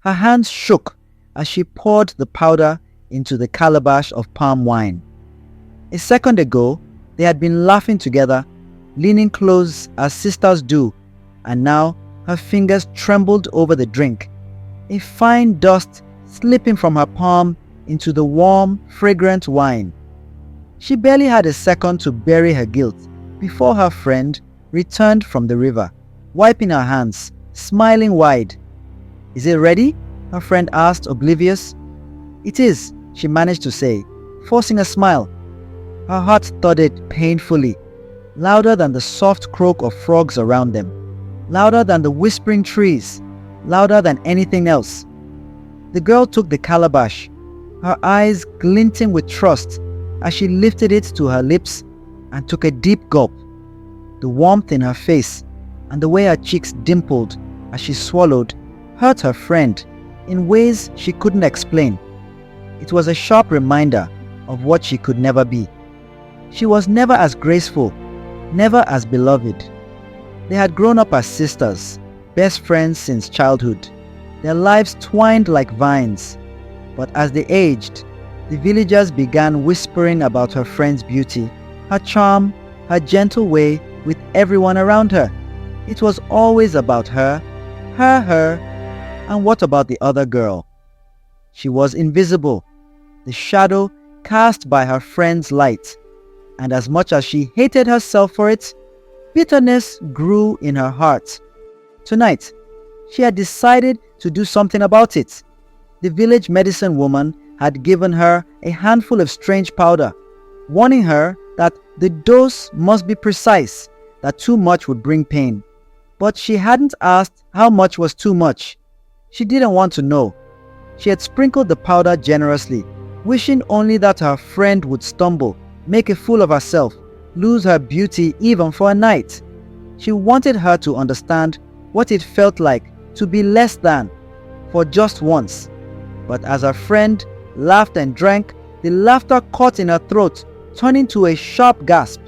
Her hands shook as she poured the powder into the calabash of palm wine. A second ago, they had been laughing together, leaning close as sisters do, and now her fingers trembled over the drink, a fine dust slipping from her palm into the warm, fragrant wine. She barely had a second to bury her guilt before her friend returned from the river, wiping her hands, smiling wide. "Is it ready?" her friend asked, oblivious. "It is," she managed to say, forcing a smile. Her heart thudded painfully, louder than the soft croak of frogs around them, louder than the whispering trees, louder than anything else. The girl took the calabash, her eyes glinting with trust as she lifted it to her lips and took a deep gulp. The warmth in her face and the way her cheeks dimpled as she swallowed hurt her friend in ways she couldn't explain. It was a sharp reminder of what she could never be. She was never as graceful, never as beloved. They had grown up as sisters, best friends since childhood, their lives twined like vines. But as they aged, the villagers began whispering about her friend's beauty, her charm, her gentle way with everyone around her. It was always about her, and what about the other girl? She was invisible, the shadow cast by her friend's light, and as much as she hated herself for it, bitterness grew in her heart. Tonight, she had decided to do something about it. The village medicine woman had given her a handful of strange powder, warning her that the dose must be precise, that too much would bring pain. But she hadn't asked how much was too much. She didn't want to know. She had sprinkled the powder generously, wishing only that her friend would stumble, make a fool of herself, lose her beauty even for a night. She wanted her to understand what it felt like to be less than, for just once. But as her friend laughed and drank, the laughter caught in her throat, turning to a sharp gasp.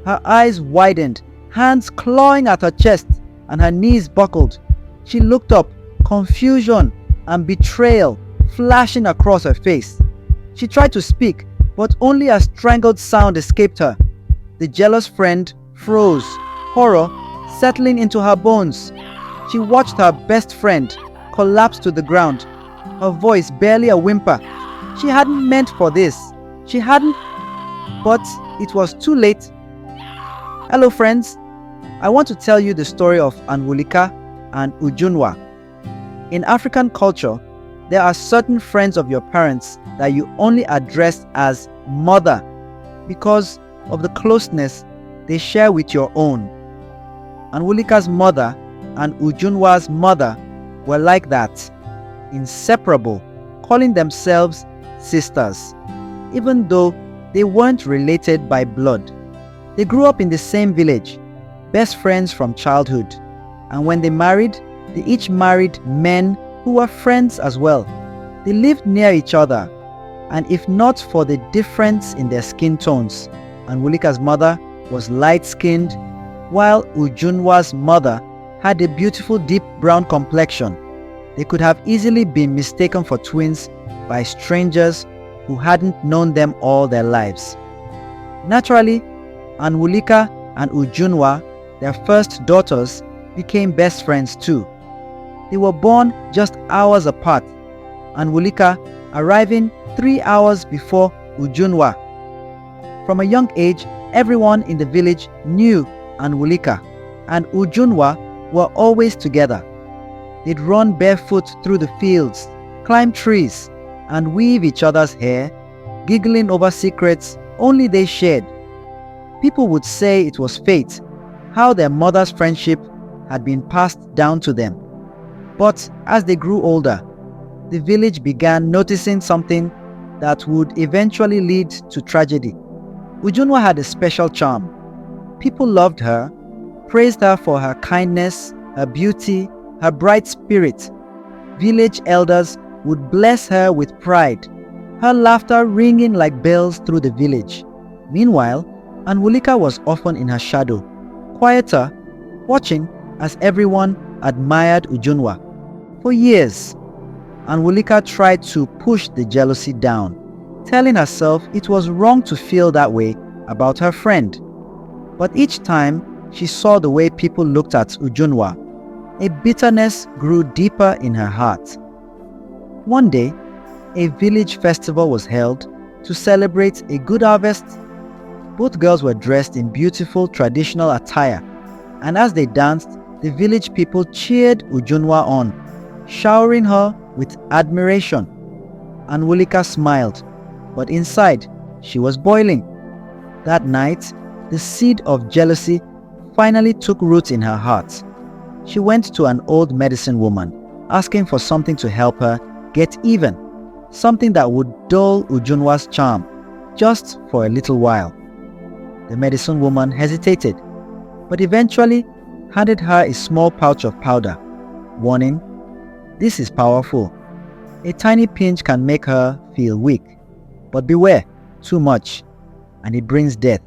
Her eyes widened, hands clawing at her chest, and her knees buckled. She looked up, confusion and betrayal flashing across her face. She tried to speak, but only a strangled sound escaped her. The jealous friend froze, horror settling into her bones. She watched her best friend collapse to the ground, her voice barely a whimper. She hadn't meant for this. She hadn't, but it was too late. Hello friends, I want to tell you the story of Anwulika and Ujunwa. In African culture, there are certain friends of your parents that you only address as mother because of the closeness they share with your own. Anwulika's mother and Ujunwa's mother were like that, inseparable, calling themselves sisters, even though they weren't related by blood. They grew up in the same village, best friends from childhood, and when they married, they each married men who were friends as well. They lived near each other, and if not for the difference in their skin tones, Anwulika's mother was light-skinned, while Ujunwa's mother had a beautiful deep brown complexion. They could have easily been mistaken for twins by strangers who hadn't known them all their lives. Naturally, Anwulika and Ujunwa, their first daughters, became best friends too. They were born just hours apart, Anwulika arriving 3 hours before Ujunwa. From a young age, everyone in the village knew Anwulika and Ujunwa were always together. They'd run barefoot through the fields, climb trees, and weave each other's hair, giggling over secrets only they shared. People would say it was fate, how their mother's friendship had been passed down to them. But as they grew older, the village began noticing something that would eventually lead to tragedy. Ujunwa had a special charm. People loved her, praised her for her kindness, her beauty, her bright spirit. Village elders would bless her with pride, her laughter ringing like bells through the village. Meanwhile, Anwulika was often in her shadow, quieter, watching as everyone admired Ujunwa. For years, Anwulika tried to push the jealousy down, telling herself it was wrong to feel that way about her friend. But each time she saw the way people looked at Ujunwa, a bitterness grew deeper in her heart. One day, a village festival was held to celebrate a good harvest. Both girls were dressed in beautiful traditional attire, and as they danced, the village people cheered Ujunwa on, showering her with admiration. Anwulika smiled, but inside, she was boiling. That night, the seed of jealousy finally took root in her heart. She went to an old medicine woman, asking for something to help her get even, something that would dull Ujunwa's charm, just for a little while. The medicine woman hesitated, but eventually handed her a small pouch of powder, warning, "This is powerful. A tiny pinch can make her feel weak, but beware, too much, and it brings death."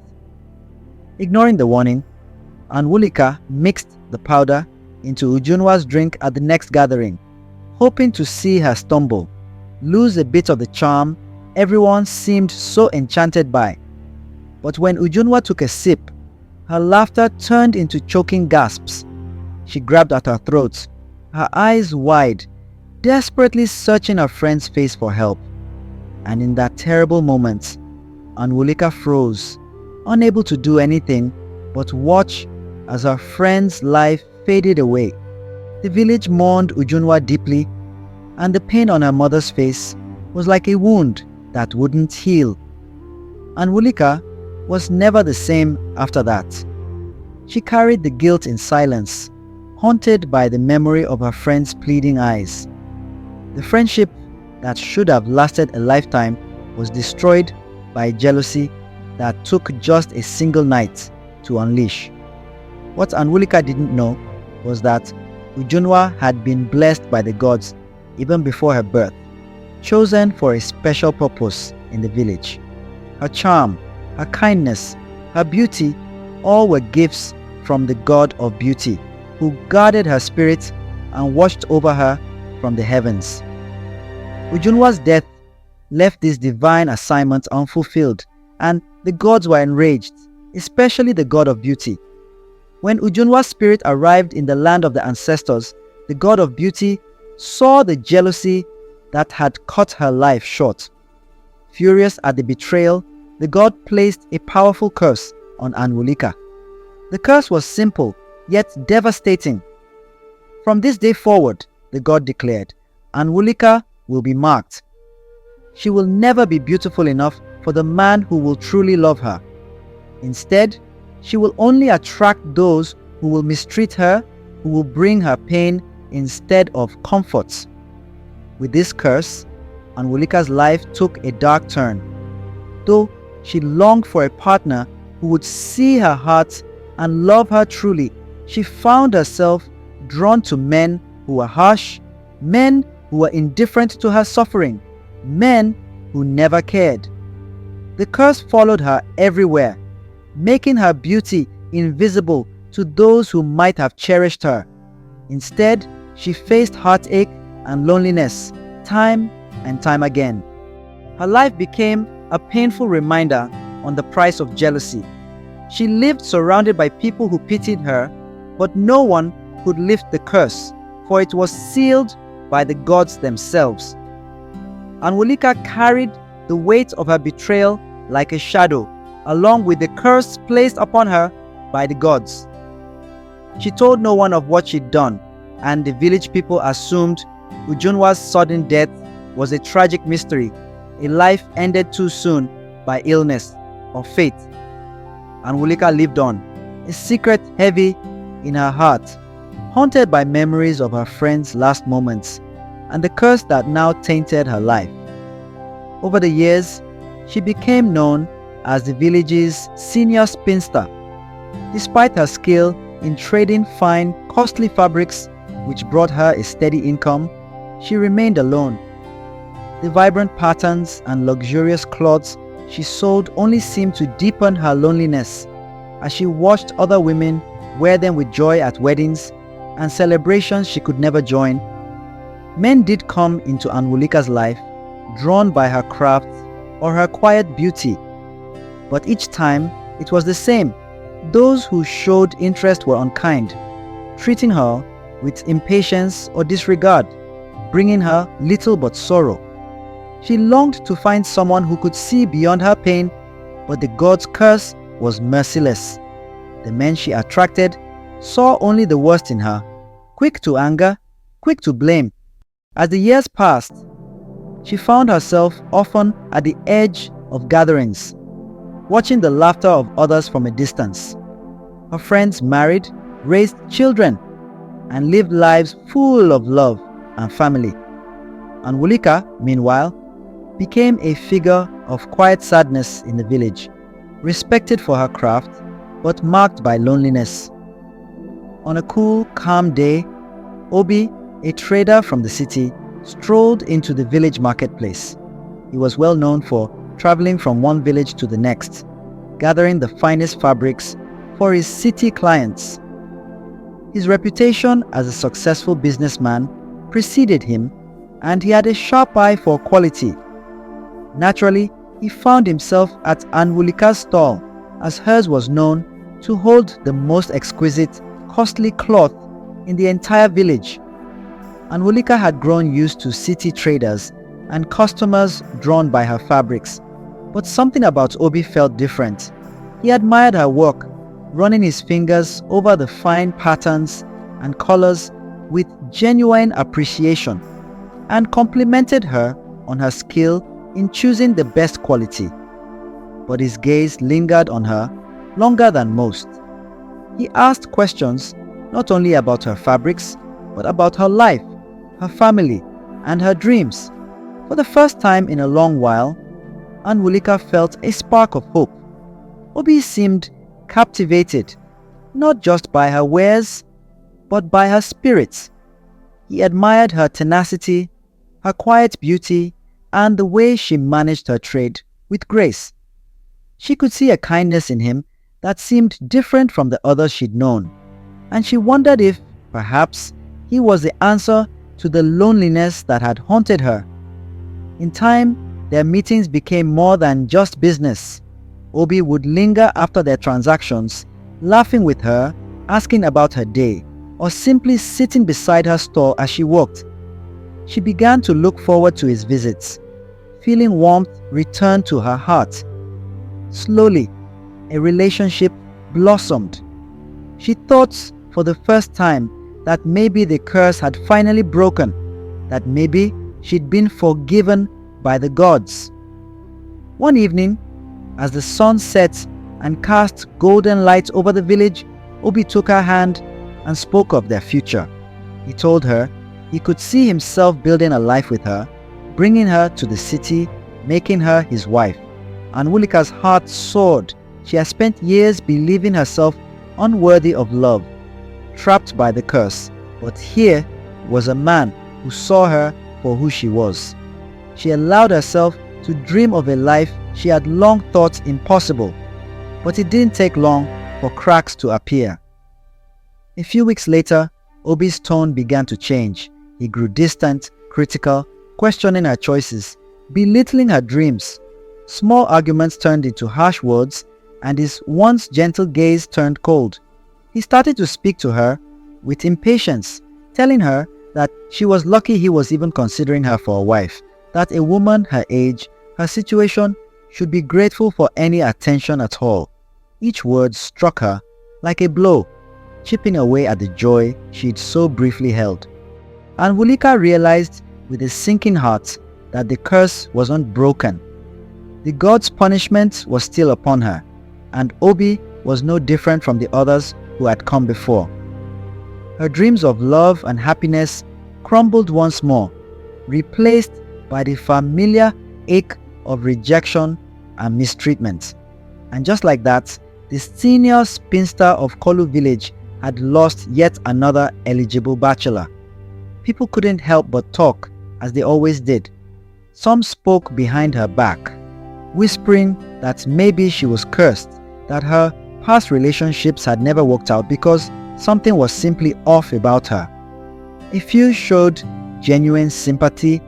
Ignoring the warning, Anwulika mixed the powder into Ujunwa's drink at the next gathering, hoping to see her stumble, lose a bit of the charm everyone seemed so enchanted by. But when Ujunwa took a sip, her laughter turned into choking gasps. She grabbed at her throat, her eyes wide, desperately searching her friend's face for help. And in that terrible moment, Anwulika froze, unable to do anything but watch as her friend's life faded away. The village mourned Ujunwa deeply, and the pain on her mother's face was like a wound that wouldn't heal. Anwulika was never the same after that. She carried the guilt in silence, haunted by the memory of her friend's pleading eyes. The friendship that should have lasted a lifetime was destroyed by jealousy that took just a single night to unleash. What Anwulika didn't know was that Ujunwa had been blessed by the gods even before her birth, chosen for a special purpose in the village. Her charm, her kindness, her beauty, all were gifts from the God of beauty, who guarded her spirit and watched over her from the heavens. Ujunwa's death left this divine assignment unfulfilled, and the gods were enraged, especially the God of beauty. When Ujunwa's spirit arrived in the land of the ancestors, the God of beauty saw the jealousy that had cut her life short. Furious at the betrayal, the god placed a powerful curse on Anwulika. The curse was simple, yet devastating. From this day forward, the god declared, Anwulika will be marked. She will never be beautiful enough for the man who will truly love her. Instead, she will only attract those who will mistreat her, who will bring her pain instead of comfort. With this curse, Anwulika's life took a dark turn. Though she longed for a partner who would see her heart and love her truly, she found herself drawn to men who were harsh, men who were indifferent to her suffering, men who never cared. The curse followed her everywhere, making her beauty invisible to those who might have cherished her. Instead, she faced heartache and loneliness time and time again. Her life became a painful reminder on the price of jealousy. She lived surrounded by people who pitied her, but no one could lift the curse, for it was sealed by the gods themselves. Anwulika carried the weight of her betrayal like a shadow, along with the curse placed upon her by the gods. She told no one of what she'd done, and the village people assumed Ujunwa's sudden death was a tragic mystery, a life ended too soon by illness or fate. Anwulika lived on, a secret heavy in her heart, haunted by memories of her friend's last moments and the curse that now tainted her life. Over the years, she became known as the village's senior spinster. Despite her skill in trading fine, costly fabrics which brought her a steady income, she remained alone. The vibrant patterns and luxurious clothes she sold only seemed to deepen her loneliness as she watched other women wear them with joy at weddings and celebrations she could never join. Men did come into Anwulika's life, drawn by her craft or her quiet beauty. But each time, it was the same. Those who showed interest were unkind, treating her with impatience or disregard, bringing her little but sorrow. She longed to find someone who could see beyond her pain, but the god's curse was merciless. The men she attracted saw only the worst in her, quick to anger, quick to blame. As the years passed, she found herself often at the edge of gatherings, watching the laughter of others from a distance. Her friends married, raised children, and lived lives full of love and family. Anwulika, meanwhile, became a figure of quiet sadness in the village, respected for her craft, but marked by loneliness. On a cool, calm day, Obi, a trader from the city, strolled into the village marketplace. He was well known for traveling from one village to the next, gathering the finest fabrics for his city clients. His reputation as a successful businessman preceded him, and he had a sharp eye for quality. Naturally, he found himself at Anwulika's stall, as hers was known to hold the most exquisite, costly cloth in the entire village. Anwulika had grown used to city traders and customers drawn by her fabrics, but something about Obi felt different. He admired her work, running his fingers over the fine patterns and colors with genuine appreciation, and complimented her on her skill in choosing the best quality. But his gaze lingered on her longer than most. He asked questions not only about her fabrics, but about her life, her family, and her dreams. For the first time in a long while, Anwulika felt a spark of hope. Obi seemed captivated, not just by her wares, but by her spirit. He admired her tenacity, her quiet beauty, and the way she managed her trade with grace. She could see a kindness in him that seemed different from the others she'd known, and she wondered if, perhaps, he was the answer to the loneliness that had haunted her. In time, their meetings became more than just business. Obi would linger after their transactions, laughing with her, asking about her day, or simply sitting beside her stall as she worked. She began to look forward to his visits, feeling warmth return to her heart. Slowly, a relationship blossomed. She thought for the first time that maybe the curse had finally broken, that maybe she'd been forgiven by the gods. One evening, as the sun set and cast golden light over the village, Obi took her hand and spoke of their future. He told her he could see himself building a life with her, bringing her to the city, making her his wife. Anwulika's heart soared. She had spent years believing herself unworthy of love, trapped by the curse. But here was a man who saw her for who she was. She allowed herself to dream of a life she had long thought impossible. But it didn't take long for cracks to appear. A few weeks later, Obi's tone began to change. He grew distant, critical, questioning her choices, belittling her dreams. Small arguments turned into harsh words, and his once gentle gaze turned cold. He started to speak to her with impatience, telling her that she was lucky he was even considering her for a wife, that a woman her age, her situation, should be grateful for any attention at all. Each word struck her like a blow, chipping away at the joy she'd so briefly held. Anwulika realized with a sinking heart that the curse wasn't broken. The god's punishment was still upon her, and Obi was no different from the others who had come before. Her dreams of love and happiness crumbled once more, replaced by the familiar ache of rejection and mistreatment. And just like that, the senior spinster of Kolu village had lost yet another eligible bachelor. People couldn't help but talk, as they always did. Some spoke behind her back, whispering that maybe she was cursed, that her past relationships had never worked out because something was simply off about her. A few showed genuine sympathy,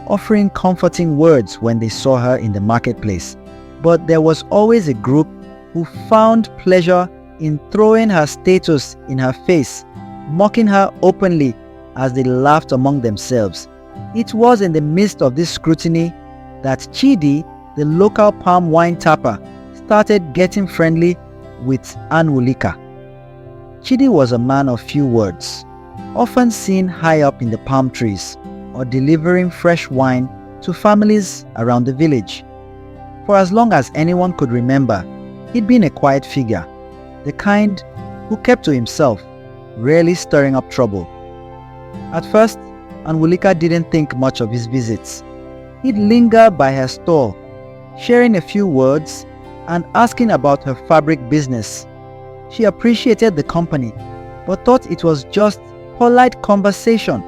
offering comforting words when they saw her in the marketplace. But there was always a group who found pleasure in throwing her status in her face, mocking her openly as they laughed among themselves. It was in the midst of this scrutiny that Chidi, the local palm wine tapper, started getting friendly with Anwulika. Chidi was a man of few words, often seen high up in the palm trees or delivering fresh wine to families around the village. For as long as anyone could remember, he'd been a quiet figure, the kind who kept to himself, rarely stirring up trouble. At first, Anwulika didn't think much of his visits. He'd linger by her stall, sharing a few words and asking about her fabric business. She appreciated the company, but thought it was just polite conversation.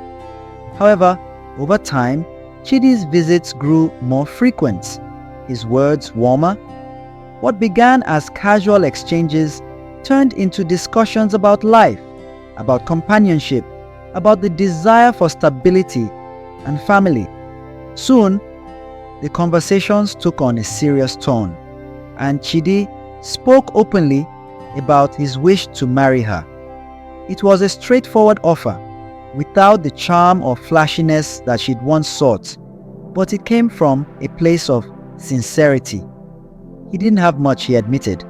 However, over time, Chidi's visits grew more frequent, his words warmer. What began as casual exchanges turned into discussions about life, about companionship, about the desire for stability and family. Soon, the conversations took on a serious tone, and Chidi spoke openly about his wish to marry her. It was a straightforward offer, without the charm or flashiness that she'd once sought, but it came from a place of sincerity. He didn't have much, he admitted,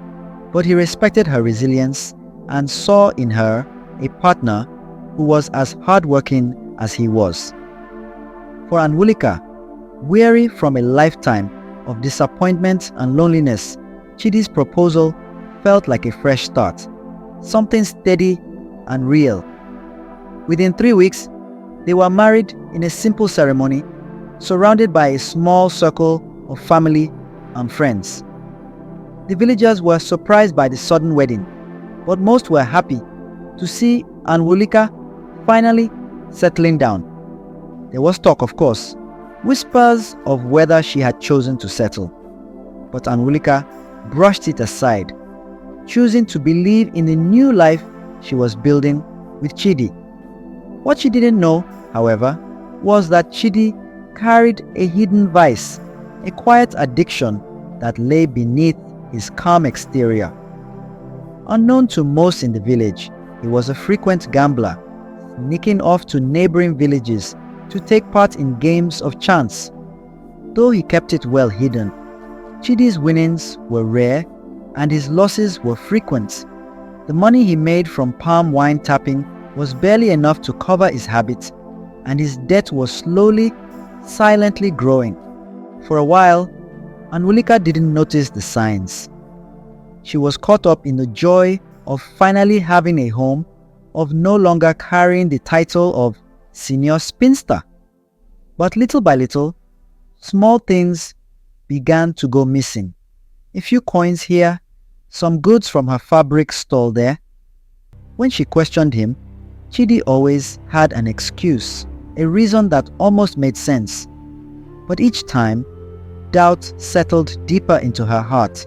but he respected her resilience and saw in her a partner who was as hardworking as he was. For Anwulika, weary from a lifetime of disappointment and loneliness, Chidi's proposal felt like a fresh start, something steady and real. Within 3 weeks, they were married in a simple ceremony, surrounded by a small circle of family and friends. The villagers were surprised by the sudden wedding, but most were happy to see Anwulika finally settling down. There was talk, of course, whispers of whether she had chosen to settle. But Anwulika brushed it aside, choosing to believe in the new life she was building with Chidi. What she didn't know, however, was that Chidi carried a hidden vice, a quiet addiction that lay beneath his calm exterior. Unknown to most in the village, he was a frequent gambler, sneaking off to neighboring villages to take part in games of chance. Though he kept it well hidden, Chidi's winnings were rare and his losses were frequent. The money he made from palm wine tapping was barely enough to cover his habits, and his debt was slowly, silently growing. For a while, Anwulika didn't notice the signs. She was caught up in the joy of finally having a home, of no longer carrying the title of senior spinster. But little by little, small things began to go missing. A few coins here, some goods from her fabric stall there. When she questioned him, Chidi always had an excuse, a reason that almost made sense. But each time, doubt settled deeper into her heart.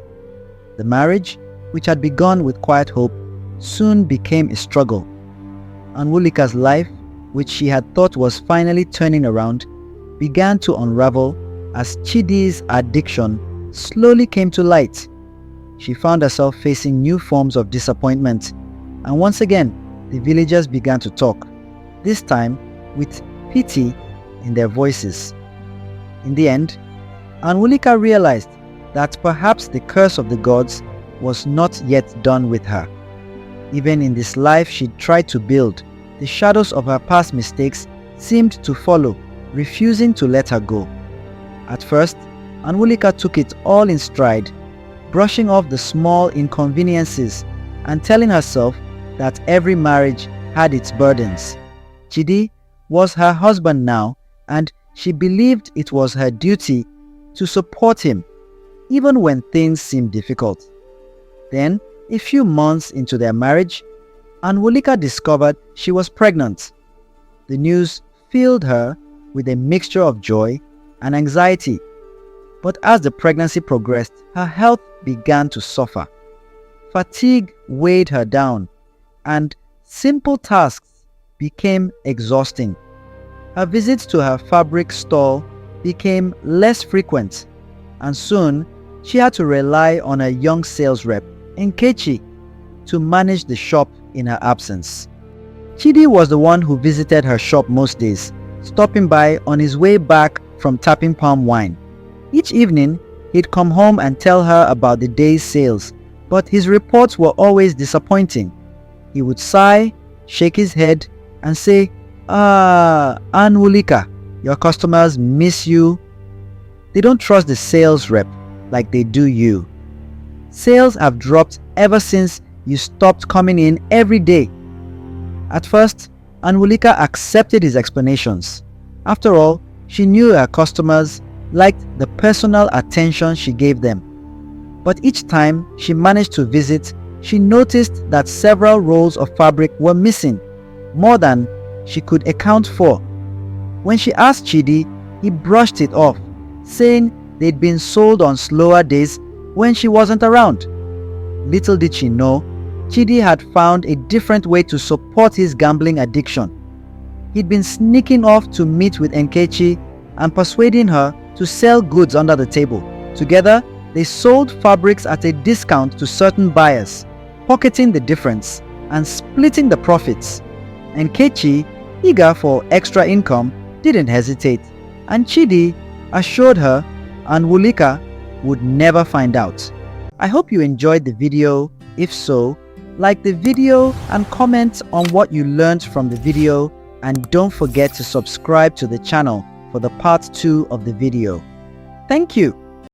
The marriage, which had begun with quiet hope, soon became a struggle. Anwulika's life, which she had thought was finally turning around, began to unravel as Chidi's addiction slowly came to light. She found herself facing new forms of disappointment, and once again, the villagers began to talk, this time with pity in their voices. In the end, Anwulika realized that perhaps the curse of the gods was not yet done with her. Even in this life she'd tried to build, the shadows of her past mistakes seemed to follow, refusing to let her go. At first, Anwulika took it all in stride, brushing off the small inconveniences and telling herself that every marriage had its burdens. Chidi was her husband now, and she believed it was her duty to support him, even when things seemed difficult. Then, a few months into their marriage, Anwulika discovered she was pregnant. The news filled her with a mixture of joy and anxiety. But as the pregnancy progressed, her health began to suffer. Fatigue weighed her down, and simple tasks became exhausting. Her visits to her fabric stall became less frequent, and soon she had to rely on a young sales rep, Nkechi, to manage the shop in her absence. Chidi was the one who visited her shop most days, stopping by on his way back from tapping palm wine. Each evening, he'd come home and tell her about the day's sales, but his reports were always disappointing. He would sigh, shake his head, and say, Anwulika, your customers miss you. They don't trust the sales rep like they do you. Sales have dropped ever since you stopped coming in every day. At first, Anwulika accepted his explanations. After all, she knew her customers liked the personal attention she gave them. But each time she managed to visit, she noticed that several rolls of fabric were missing, more than she could account for. When she asked Chidi, he brushed it off, saying they'd been sold on slower days when she wasn't around. Little did she know, Chidi had found a different way to support his gambling addiction. He'd been sneaking off to meet with Nkechi and persuading her to sell goods under the table. Together, they sold fabrics at a discount to certain buyers, pocketing the difference and splitting the profits. Nkechi, eager for extra income, didn't hesitate, and Chidi assured her Anwulika would never find out. I hope you enjoyed the video. If so, like the video and comment on what you learned from the video, and don't forget to subscribe to the channel for the part 2 of the video. Thank you.